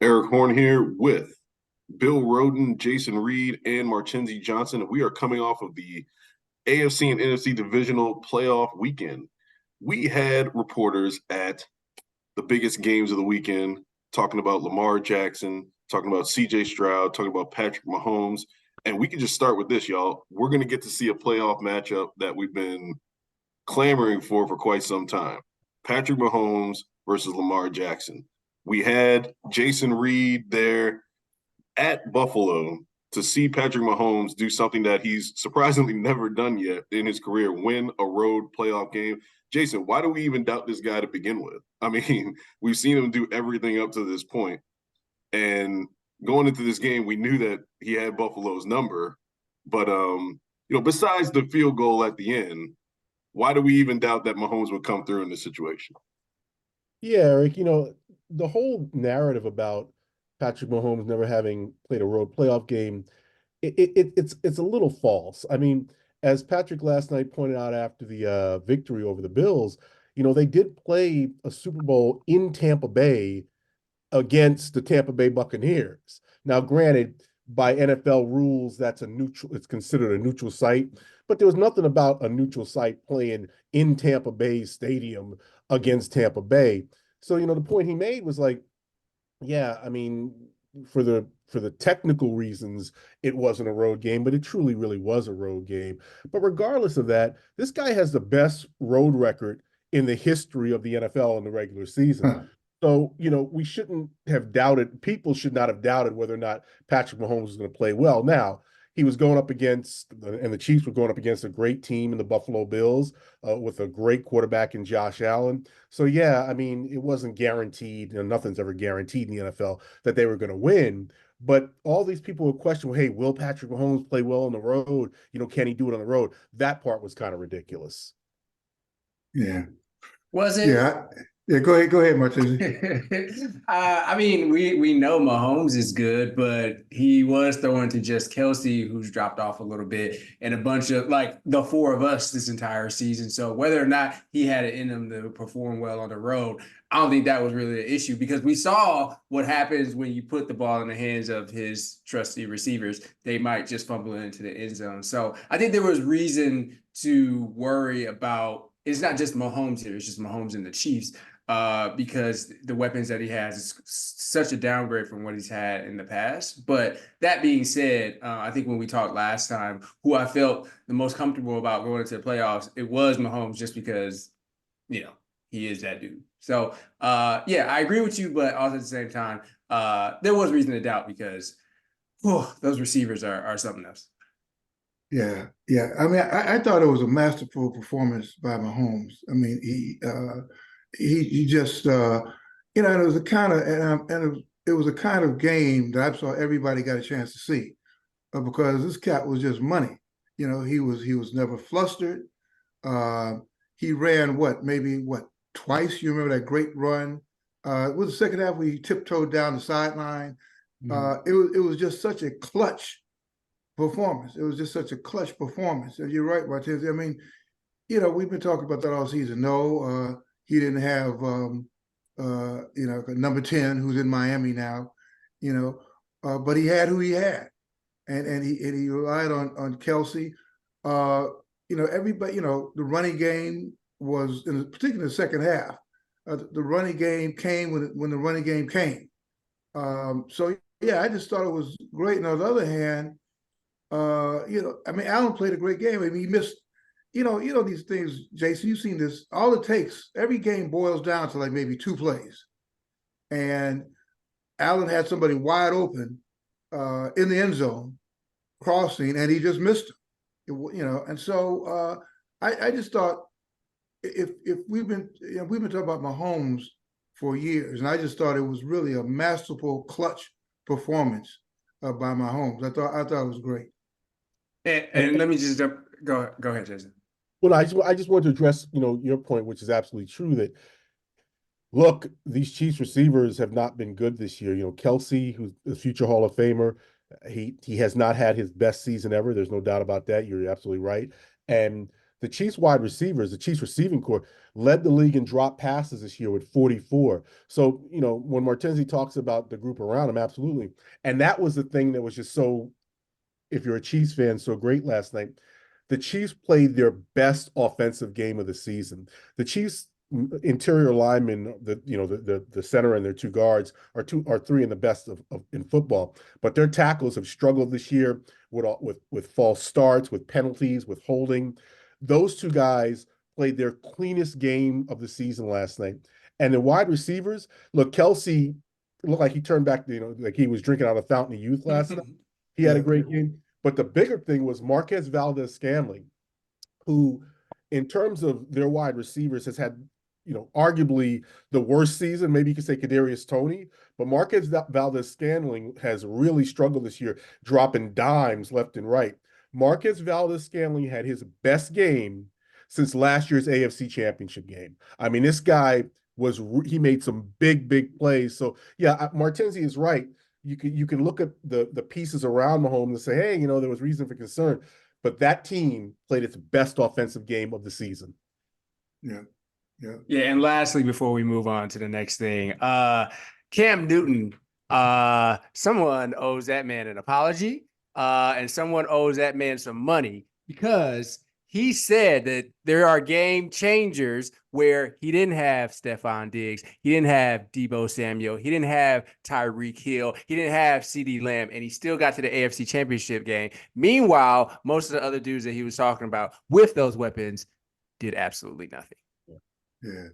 Erik Horne here with Bill Rhoden, Jason Reid, and Martenzie Johnson. We are coming off of the AFC and NFC Divisional Playoff weekend. We had reporters at the biggest games of the weekend talking about Lamar Jackson, talking about CJ Stroud, talking about Patrick Mahomes. And we can just start with this, y'all. We're going to get to see a playoff matchup that we've been clamoring for quite some time. Patrick Mahomes versus Lamar Jackson. We had Jason Reid there at Buffalo to see Patrick Mahomes do something that he's surprisingly never done yet in his career, win a road playoff game. Jason, why do we even doubt this guy to begin with? I mean, we've seen him do everything up to this point. And going into this game, we knew that he had Buffalo's number. But, besides the field goal at the end, why do we even doubt that Mahomes would come through in this situation? Yeah, Eric, the whole narrative about Patrick Mahomes never having played a road playoff game, it's a little false. I mean, as Patrick last night pointed out after the victory over the Bills, they did play a Super Bowl in Tampa Bay against the Tampa Bay Buccaneers. Now, granted, by NFL rules, it's considered a neutral site, but there was nothing about a neutral site playing in Tampa Bay Stadium against Tampa Bay. So, the point he made was like, yeah, I mean, for the technical reasons, it wasn't a road game, but it truly really was a road game. But regardless of that, this guy has the best road record in the history of the NFL in the regular season. Huh. So, we shouldn't have doubted, people should not have doubted whether or not Patrick Mahomes was going to play well. Now, he was going up against, and the Chiefs were going up against a great team in the Buffalo Bills with a great quarterback in Josh Allen. So, yeah, I mean, it wasn't guaranteed, nothing's ever guaranteed in the NFL that they were going to win. But all these people would question, well, hey, will Patrick Mahomes play well on the road? Can he do it on the road? That part was kind of ridiculous. Yeah. Was it? Yeah. Yeah. Go ahead, Martinez. I mean, we know Mahomes is good, but he was throwing to just Kelsey, who's dropped off a little bit, and a bunch of like the four of us this entire season. So whether or not he had it in him to perform well on the road, I don't think that was really an issue because we saw what happens when you put the ball in the hands of his trusty receivers. They might just fumble it into the end zone. So I think there was reason to worry about. It's not just Mahomes here; it's just Mahomes and the Chiefs. Because the weapons that he has is such a downgrade from what he's had in the past. But that being said, I think when we talked last time, who I felt the most comfortable about going into the playoffs, it was Mahomes just because, he is that dude. So, yeah, I agree with you, but also at the same time, there was reason to doubt because those receivers are something else. Yeah. Yeah. I mean, I thought it was a masterful performance by Mahomes. I mean, he just it was a kind of it was a kind of game that I saw everybody got a chance to see because this cat was just money. He was never flustered. He ran maybe twice. You remember that great run? It was the second half where he tiptoed down the sideline. It was just such a clutch performance. It was just such a clutch performance. And you're right, Martinez. I mean, we've been talking about that all season. No, he didn't have, number 10 who's in Miami now, but he had who he had, and he relied on Kelsey. Everybody, the running game was, particularly in the second half, the running game came when the running game came. So yeah, I just thought it was great. And on the other hand, I mean, Allen played a great game. I mean, he missed. These things, Jason, you've seen this. All it takes, every game boils down to like maybe two plays. And Allen had somebody wide open in the end zone crossing, and he just missed him. And so I just thought if we've been talking about Mahomes for years, and I just thought it was really a masterful clutch performance by Mahomes. I thought it was great. And let me just go ahead, Jason. Well, I just want to address, your point, which is absolutely true that, look, these Chiefs receivers have not been good this year. Kelsey, who's a future Hall of Famer, he has not had his best season ever. There's no doubt about that. You're absolutely right. And The Chiefs wide receivers, the Chiefs receiving corps, led the league in drop passes this year with 44. So, when Martenzie talks about the group around him, absolutely. And that was the thing that was just so, if you're a Chiefs fan, so great last night. The Chiefs played their best offensive game of the season. The Chiefs interior linemen, the center and their two guards are three in the best of in football. But their tackles have struggled this year with false starts, with penalties, with holding. Those two guys played their cleanest game of the season last night. And the wide receivers, look, Kelsey looked like he turned back, like he was drinking out of fountain of youth last night. He had a great game. But the bigger thing was Marquez Valdes-Scantling, who, in terms of their wide receivers, has had, arguably the worst season. Maybe you could say Kadarius Toney, but Marquez Valdes-Scantling has really struggled this year, dropping dimes left and right. Marquez Valdes-Scantling had his best game since last year's AFC Championship game. I mean, this guy he made some big plays. So yeah, Martenzie is right. You can look at the pieces around Mahomes and say, hey, there was reason for concern, but that team played its best offensive game of the season. Yeah. And lastly, before we move on to the next thing, Cam Newton, someone owes that man an apology, and someone owes that man some money, because he said that there are game changers where he didn't have Stephon Diggs, he didn't have Deebo Samuel, he didn't have Tyreek Hill, he didn't have CeeDee Lamb, and he still got to the AFC Championship game. Meanwhile, most of the other dudes that he was talking about with those weapons did absolutely nothing. Yeah.